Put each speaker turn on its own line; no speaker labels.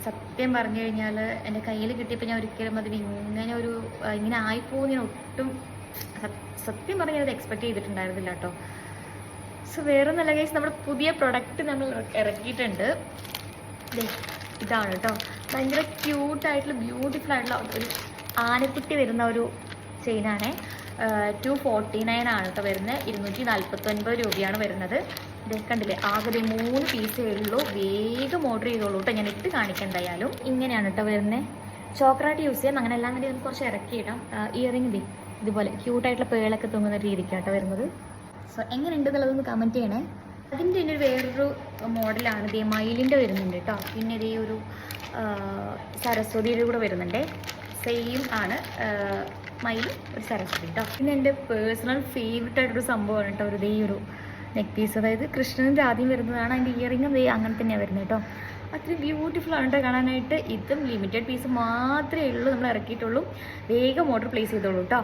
സത്യം പറഞ്ഞു കഴിഞ്ഞാൽ എൻ്റെ കയ്യിൽ കിട്ടിയപ്പോൾ ഞാൻ ഒരിക്കലും അതിന് ഇങ്ങനെ ആയിപ്പോകും ഞാൻ ഒട്ടും സത്യം പറഞ്ഞാൽ അത് എക്സ്പെക്ട് ചെയ്തിട്ടുണ്ടായിരുന്നില്ല കേട്ടോ. സോ വേറെ നല്ല കേസ് നമ്മുടെ പുതിയ പ്രൊഡക്റ്റ് നമ്മൾ ഇറക്കിയിട്ടുണ്ട്. ഇതാണ് കേട്ടോ, ഭയങ്കര ക്യൂട്ടായിട്ടുള്ള ബ്യൂട്ടിഫുൾ ആയിട്ടുള്ള ഒരു ആനക്കുട്ടി വരുന്ന ഒരു ചെയിനാണേ. 249 ആണ് കേട്ടോ വരുന്നത്. 249 രൂപയാണ് വരുന്നത്. കണ്ടില്ലേ, ആകെ 3 പീസേ ഉള്ളൂ. വേഗം ഓർഡർ ചെയ്തോളൂ കേട്ടോ, ഞാൻ ഇട്ട് കാണിക്കാം എന്തായാലും. ഇങ്ങനെയാണ് കേട്ടോ വരുന്നത്. ചോക്ലേറ്റ് യൂസ് ചെയ്യാം, അങ്ങനെ എല്ലാം കൂടി നമുക്ക് കുറച്ച് ഇറക്കിയിടാം. ഇയറിംഗ് ഇതുപോലെ ക്യൂട്ടായിട്ടുള്ള പേളൊക്കെ തൂങ്ങുന്ന രീതിക്കാട്ടോ വരുന്നത്. സോ എങ്ങനെയുണ്ട് എന്നുള്ളതൊന്ന് കമൻറ്റ് ചെയ്യണേ. അതിൻ്റെ തന്നെ വേറൊരു മോഡലാണ് മയിലിൻ്റെ വരുന്നുണ്ട് കേട്ടോ. പിന്നെ ഇതേ ഒരു സരസ്വതിയുടെ കൂടെ വരുന്നുണ്ട്. സെയിം ആണ്, മയിലും ഒരു സരസ്വതി കേട്ടോ. പിന്നെ എൻ്റെ പേഴ്സണൽ ഫേവററ്റ് ആയിട്ടൊരു സംഭവമാണ് കേട്ടോ ഒരു ഒരു നെക്ക് പീസ്. അതായത് കൃഷ്ണനും രാധയും വരുന്നതാണ്. അതിൻ്റെ ഇയറിങ്ങും അങ്ങനെ തന്നെയാണ് വരുന്നത് കേട്ടോ. അത്ര ബ്യൂട്ടിഫുൾ ആണ് കേട്ടോ കാണാനായിട്ട്. ഇതും ലിമിറ്റഡ് പീസ് മാത്രമേ ഉള്ളൂ നമ്മൾ ഇറക്കിയിട്ടുള്ളൂ. വേഗം ഓർഡർ പ്ലേസ് ചെയ്തോളൂ കേട്ടോ.